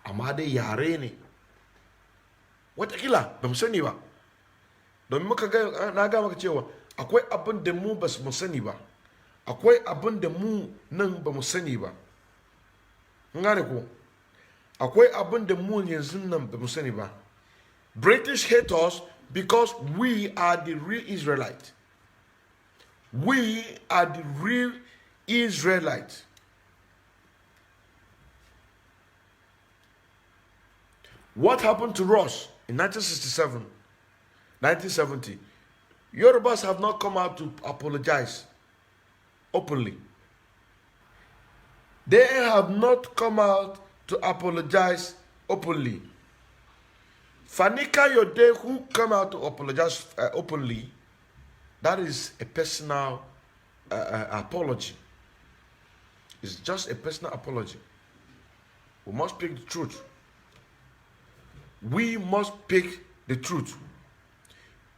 amma dai yare ne. Watakila ba mu sani ba, domin na ga maka cewa akwai abin da mu ba mu sani ba, akwai abin da mu nan ba mu sani ba. Ngane ko akwai abin da mu yanzu nan ba mu sani ba. British hate us because we are the real Israelites. We are the real Israelites. What happened to us in 1967, 1970? Yorubas have not come out to apologize openly. They have not come out to apologize openly. Fanika Yode, who come out to apologize openly, that is a personal apology. It's just a personal apology. We must speak the truth. We must speak the truth.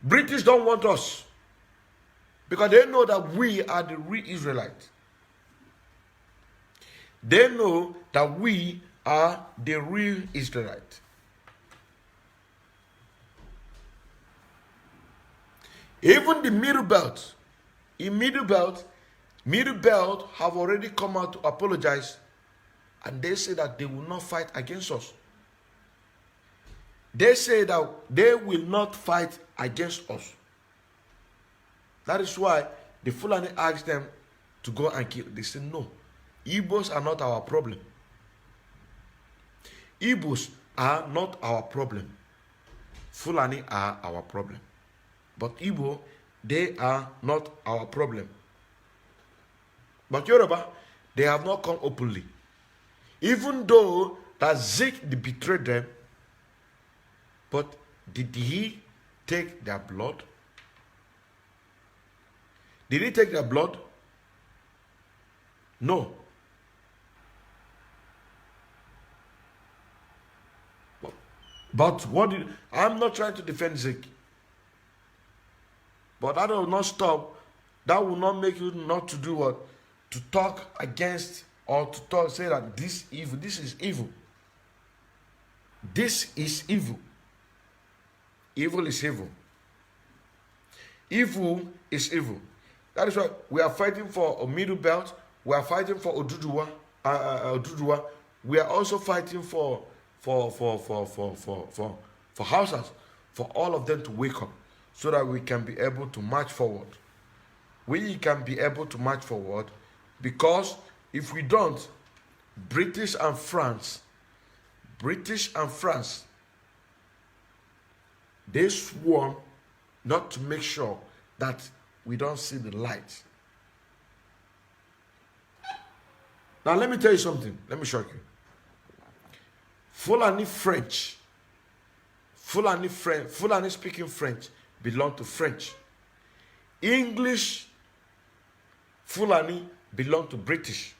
British don't want us because they know that we are the real Israelites. They know that we are the real Israelites. Even the Middle Belt, Middle Belt have already come out to apologize, and they say that they will not fight against us. They say that they will not fight against us. That is why the Fulani asked them to go and kill. They said, no, Igbos are not our problem. Igbos are not our problem. Fulani are our problem. But Igbo, they are not our problem. But Yoruba, they have not come openly. Even though that Zeke betrayed them, but did he take their blood? Did he take their blood? No. But what did, I'm not trying to defend Zeke. But that will not stop. That will not make you not to do what? To talk against or to talk, say that this evil, this is evil. This is evil. Evil is evil. Evil is evil. That is why we are fighting for a Middle Belt. We are fighting for Oduduwa. We are also fighting for Hausas, for all of them to wake up, so that we can be able to march forward. We can be able to march forward, because if we don't, British and France, they swore not to make sure that we don't see the light. Now let me tell you something. Let me shock you. Fulani speaking French belong to French. English Fulani belong to British.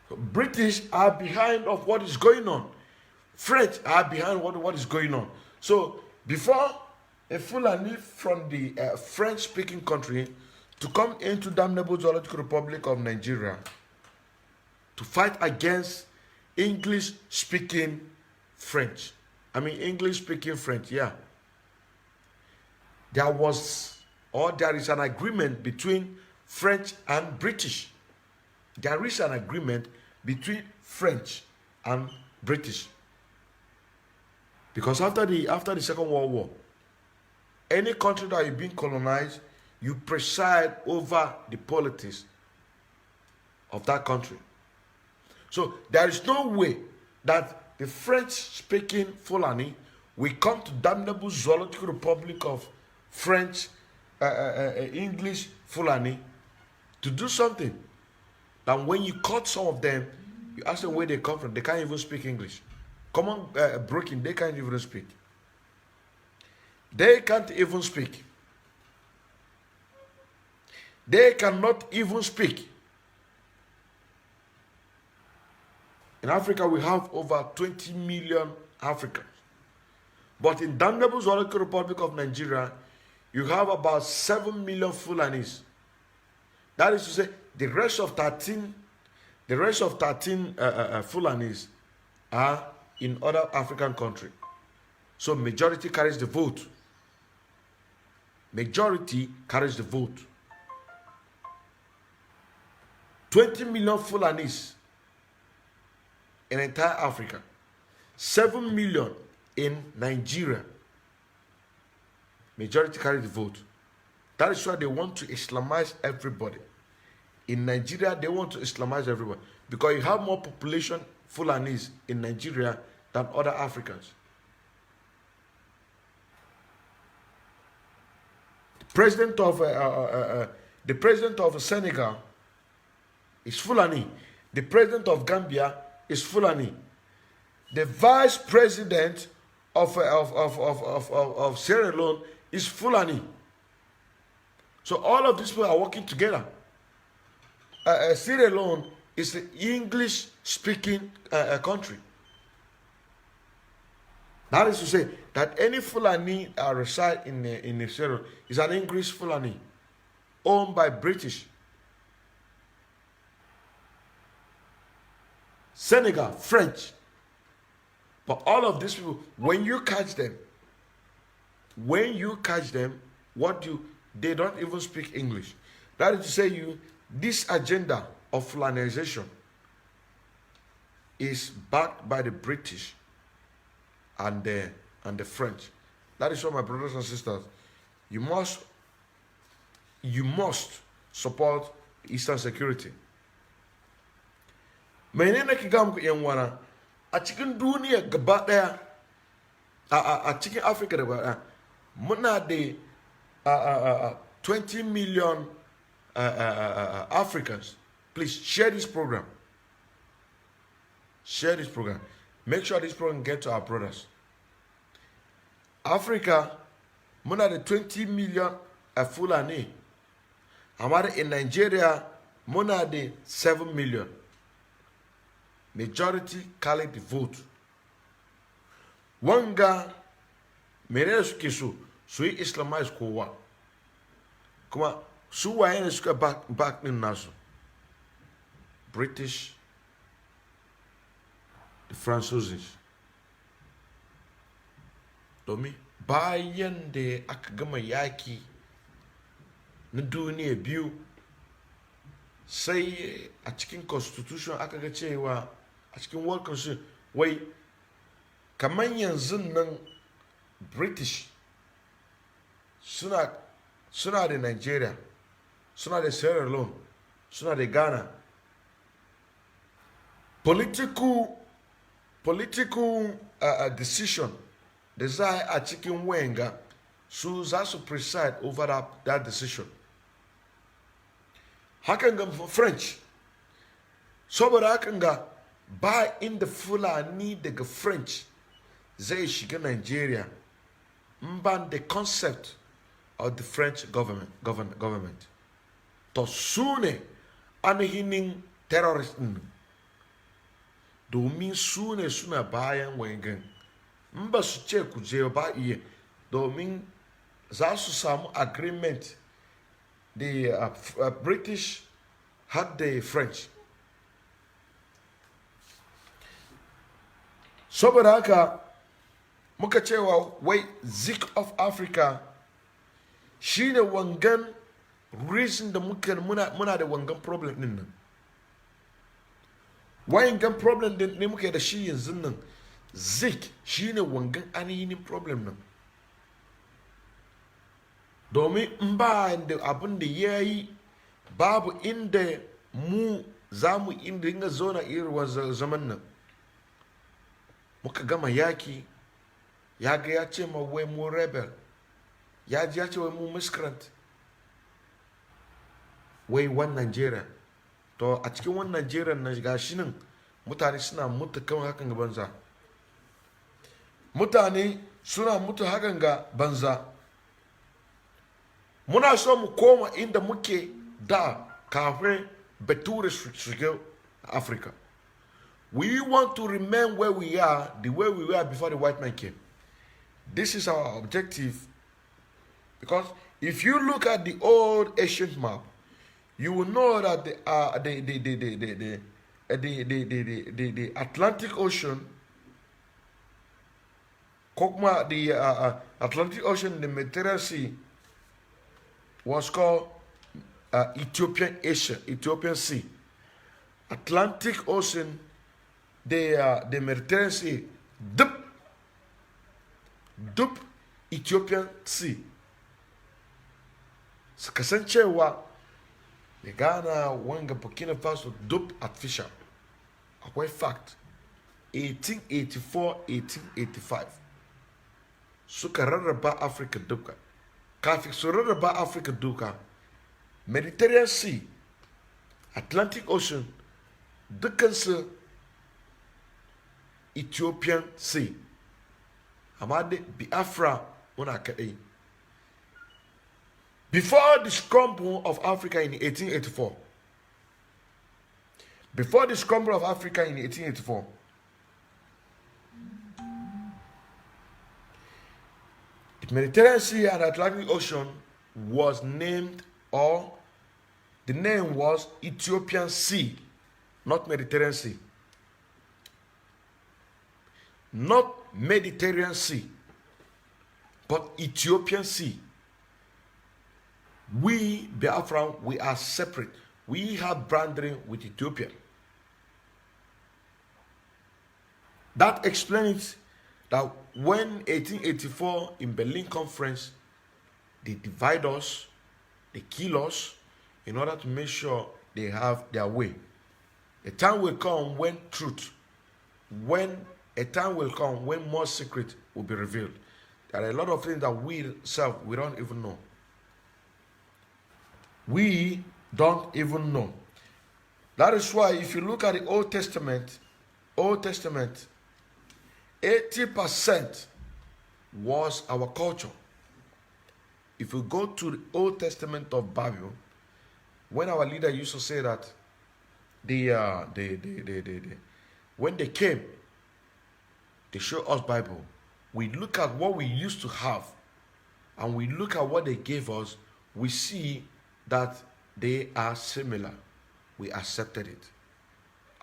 So British are behind of what is going on. French are behind what is going on. So before a Fulani from the French-speaking country to come into damnable Zoological Republic of Nigeria to fight against English-speaking French. English-speaking French, yeah. There is an agreement between French and British. There is an agreement between French and British. Because after the Second World War, any country that is being colonized, you preside over the politics of that country. So there is no way that the French-speaking Fulani will come to damnable Zoological Republic of French, English Fulani to do something. And when you caught some of them, you ask them where they come from, they can't even speak English. Common broken, they can't even speak. They can't even speak. They cannot even speak. In Africa, we have over 20 million Africans. But in damnable Zoological Republic of Nigeria, you have about 7 million Fulanis. That is to say, the rest of 13 Fulanis are in other African countries. So majority carries the vote. Majority carries the vote. 20 million Fulanis in entire Africa. 7 million in Nigeria. Majority carry the vote. That is why they want to Islamize everybody. In Nigeria, they want to Islamize everybody. Because you have more population Fulanis in Nigeria than other Africans. The president of Senegal is Fulani. The president of Gambia is Fulani. The vice president of Sierra Leone is Fulani. So all of these people are working together. Sierra Leone is an English-speaking country. That is to say that any Fulani reside in Sierra Leone is an English Fulani owned by British. Senegal, French. But all of these people, when you catch them, they don't even speak English. That is to say this agenda of Fulanization is backed by the British and the French. That is why, my brothers and sisters, you must support Eastern security. Menene ki ga muku yan wana a cikin duniya gaba daya a cikin Africa gaba daya muna da 20 million Africans. Please share this program. Share this program. Make sure this program gets to our brothers. Africa, muna da 20 million Fulani. Amma in Nigeria, muna da 7 million. Majority carry the vote. Wanga menene suke so su yi Islamize kowa. Kuma su waye ne suka back din nasu? British, the Franceses. Domin bayan da aka gama yaki na duniya biyu, sai a cikin constitution aka ga cewa a cikin world constitution wai kamar yanzu nan British suna da Nigeria, suna da Sierra Leone, suna da Ghana. Political decision da za a cikin wanga su za su preside over that decision. Hakan ga French, saboda hakan ga ba inda Fulani daga French zai shiga Nigeria ban the concept of the French government. To su ne ainihin terrorist din, domin su ne suna bayan wangan. In ba su ce ku je ba iya, domin za su samu agreement the British had the French. Saboda haka muka cewa wai Zik of Africa shine wangan reason da muna da wangan problem din nan. Wangan problem din ne muke da shi yanzu nan. Zik shine wangan ainihin problem nan. Domin in ba da abin da ya yi babu inda mu za mu inda zona irin zaman nan. Muka gama yaki, ya ga ya ce ma wai mu rebel, ya ji ya ce wai mu miscreant, wai wan Nigeria. To a cikin wan Nigeria na gashi nan mutane suna mutu kan hakan ga banza. Mutane suna mutu hakan ga banza. Muna so mu koma inda muke da kafin Bature shiga Africa. We want to remain where we are, the way we were before the white man came. This is our objective. Because if you look at the old ancient map, you will know that the Atlantic Ocean, the Atlantic Ocean, the Mediterranean Sea, was called Ethiopian Sea. Atlantic Ocean, the Mediterranean Sea, duk Ethiopian Sea. Kasancewa da Ghana wanga Burkina Faso duk artificial. Akwai fact 1884-1885 suka rarraba Africa duka. Kafin su rarraba Africa duka, Mediterranean Sea, Atlantic Ocean, dukansu Ethiopian Sea. Amma da Biafra muna kaɗai. Before the scramble of Africa in 1884, before the scramble of Africa in 1884, the Mediterranean Sea and Atlantic Ocean was named, or the name was Ethiopian Sea, not Mediterranean Sea. Not Mediterranean Sea, but Ethiopian Sea. We, Biafran, we are separate. We have boundary with Ethiopia. That explains that when 1884 in Berlin Conference, they divide us, they kill us, in order to make sure they have their way. A time will come when truth, a time will come when more secret will be revealed. There are a lot of things that we don't even know. We don't even know. That is why if you look at the Old Testament, 80% was our culture. If you go to the Old Testament of Bible, when our leader used to say that when they came, they show us Bible, we look at what we used to have and we look at what they gave us, we see that they are similar. We accepted it.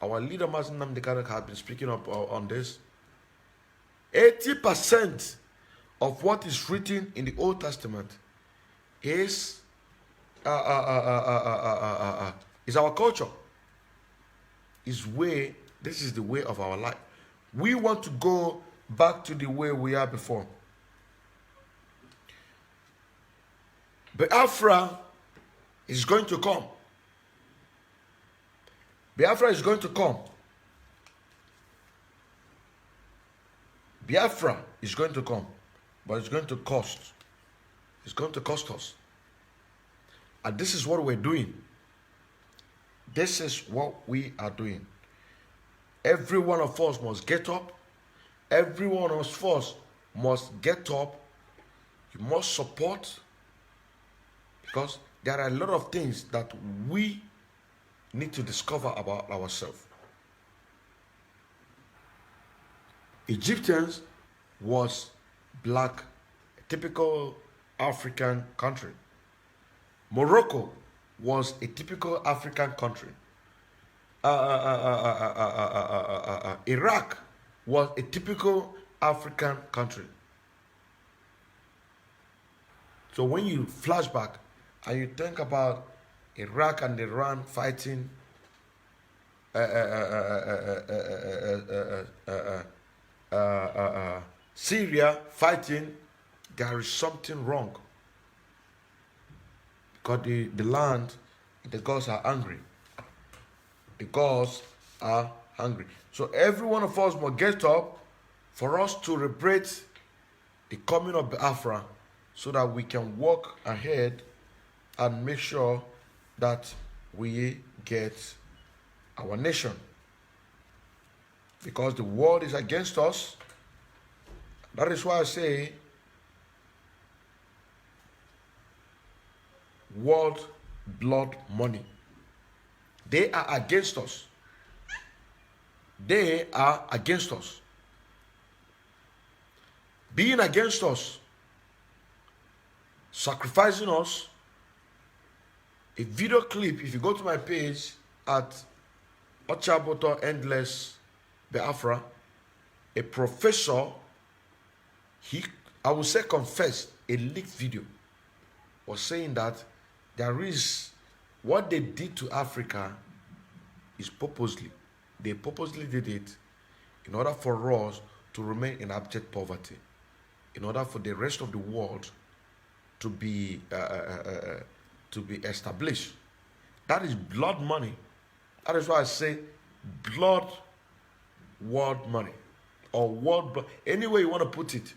Our leader, Master Namdekara, has been speaking up on this. 80% of what is written in the Old Testament is our culture. This is the way of our life. We want to go back to the way we are before. Biafra is going to come. Biafra is going to come. Biafra is going to come, but it's going to cost. It's going to cost us. And this is what we're doing. This is what we are doing. Every one of us must get up. Every one of us must get up. You must support, because there are a lot of things that we need to discover about ourselves. Egyptians was black, a typical African country. Morocco was a typical African country. Iraq was a typical African country. So when you flash back and you think about Iraq and Iran fighting, Syria fighting, there is something wrong. Because the land, the gods are angry. The gods are hungry. So every one of us must get up for us to liberate the coming of Biafra, so that we can walk ahead and make sure that we get our nation. Because the world is against us. That is why I say world blood money. They are against us. They are against us. Being against us, sacrificing us. A video clip, if you go to my page at Ochaboto Endless Biafra, a professor, I would say confessed, a leaked video, was saying that there is, what they did to Africa is purposely. They purposely did it in order for us to remain in abject poverty, in order for the rest of the world to be established. That is blood money. That is why I say blood world money, or world blood, any way you want to put it.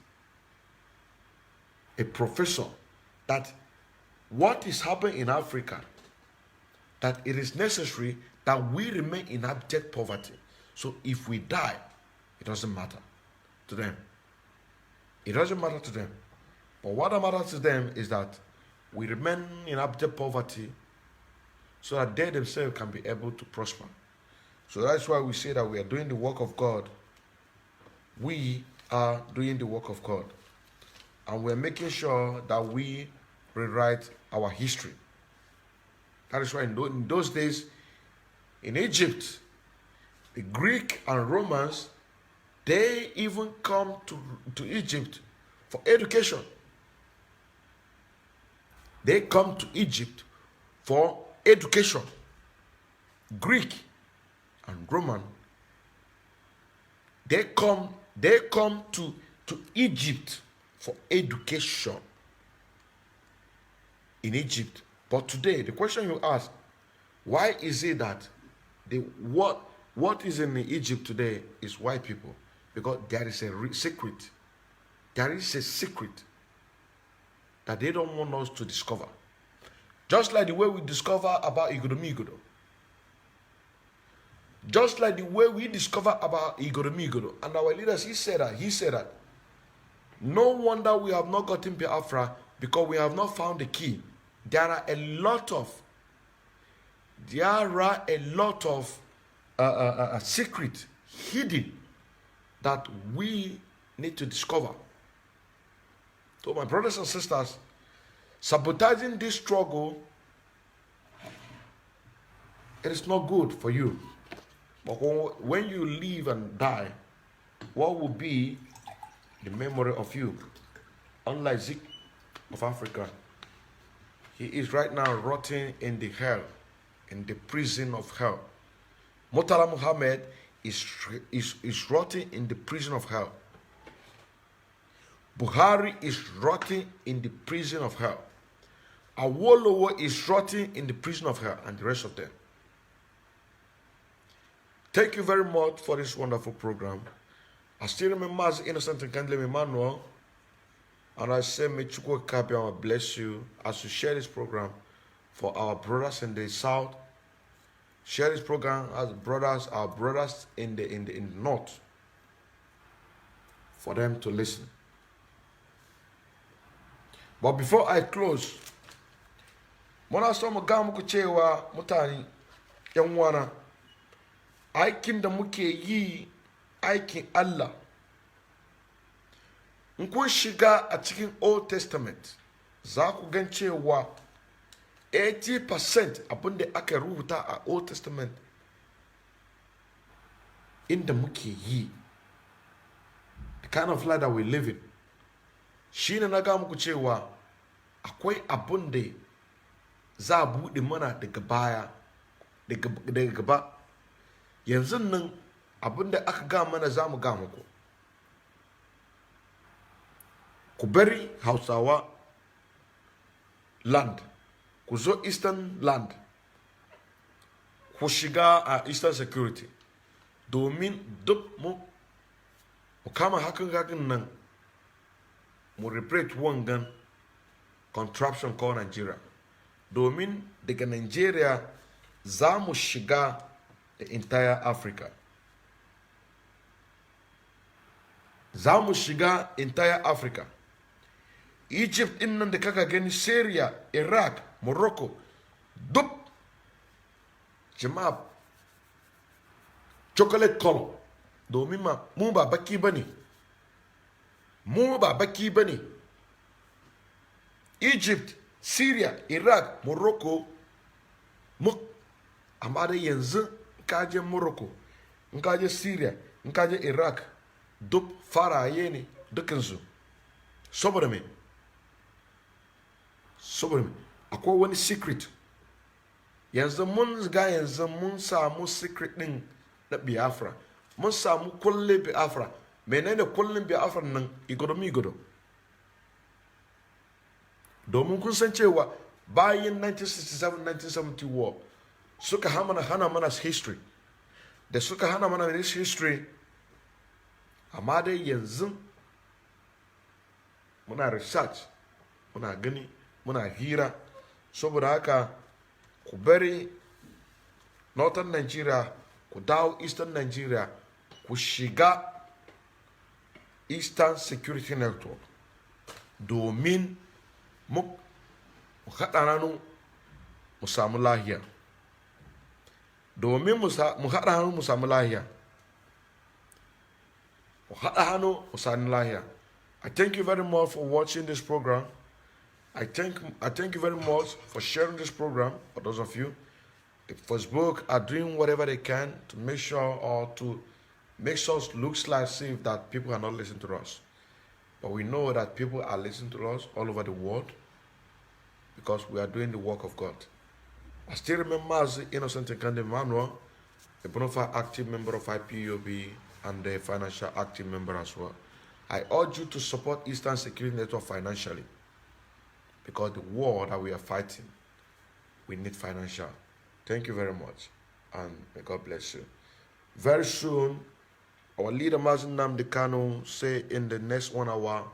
A professor, that what is happening in Africa, that it is necessary that we remain in abject poverty. So if we die, it doesn't matter to them. It doesn't matter to them. But what matters to them is that we remain in abject poverty so that they themselves can be able to prosper. So that's why we say that we are doing the work of God. We are doing the work of God. And we're making sure that we rewrite our history. That is why in those days, in Egypt, the Greek and Romans, they even come to Egypt for education. They come to Egypt for education. Greek and Roman, they come to Egypt for education in Egypt. But today, the question you ask, why is it that what is in Egypt today is white people? Because there is a secret. There is a secret that they don't want us to discover. Just like the way we discover about Igodomigodo. Just like the way we discover about Igodomigodo. And our leaders, he said that. No wonder we have not gotten Biafra because we have not found the key. There are a lot of secret hidden that we need to discover. So my brothers and sisters, sabotaging this struggle, it is not good for you. But when you live and die, what will be the memory of you? Unlike Zeke of Africa, he is right now rotting in the hell, in the prison of hell. Murtala Muhammad is rotting in the prison of hell. Buhari is rotting in the prison of hell. Awolowo is rotting in the prison of hell, and the rest of them. Thank you very much for this wonderful program. I still remember as innocent and kindly Emmanuel, and I say may Chukwu Kabiama bless you as you share this program for our brothers in the south. Share this program as brothers, our brothers in the north, for them to listen. But before I close, mona so mu ga muku cewa mutane yan wana aikin da muke yi aikin Allah. In kun shiga a cikin Old Testament, za ku gan cewa 80% abinda aka rubuta a Old Testament inda muke yi, the kind of life that we live in, shine na ga muku cewa akwai abun da za a buɗe mana daga baya, daga gaba. Yanzu nan abun da aka ga mana za mu ga muku. Ku bari Hausawa land, ku zo Eastern land, ku shiga a Eastern security, domin duk mu kama hakan nan mu represent wangan contraption called Nigeria. Domin daga Nigeria za mu shiga the entire Africa. Za mu shiga entire Africa. Egypt in nan da kaka gani, Syria, Iraq, Morocco, duk jama'a chocolate color. Domin ma mu ba baki bane. Mu ba baki bane. Egypt, Syria, Iraq, Morocco, amma da yanzu kaje Morocco, in kaje Syria, in kaje Iraq, duk faraye ne dukansu. Saboda me? Akwai wani secret. Yanzu mun samu secret din na Biafra. Mun samu kulle Biafra. Menene kullin Biafra nan? Igodo. Domin kun san cewa bayan 1967-1970 war suka hana mana history. Da suka hana mana this history, amma dai yanzu muna research, muna gani, muna hira. Saboda haka ku bari Northern Nigeria, ku dawo Eastern Nigeria, ku shiga Eastern Security Network, domin mu haɗa hannu mu samu lahiya. Domin mu haɗa hannu mu samu lahiya. Mu haɗa hannu mu samu lahiya. I thank you very much for watching this program. I thank you very much for sharing this program. For those of you, if Facebook are doing whatever they can to make sure or to make sure it looks like safe that people are not listening to us. But we know that people are listening to us all over the world because we are doing the work of God. I still remember as Innocent Nkande Emmanuel, a bona fide active member of IPOB and a financial active member as well. I urge you to support Eastern Security Network financially because the war that we are fighting, we need financial. Thank you very much, and may God bless you. Very soon, our leader Mazi Nnamdi Kanu say in the next 1 hour,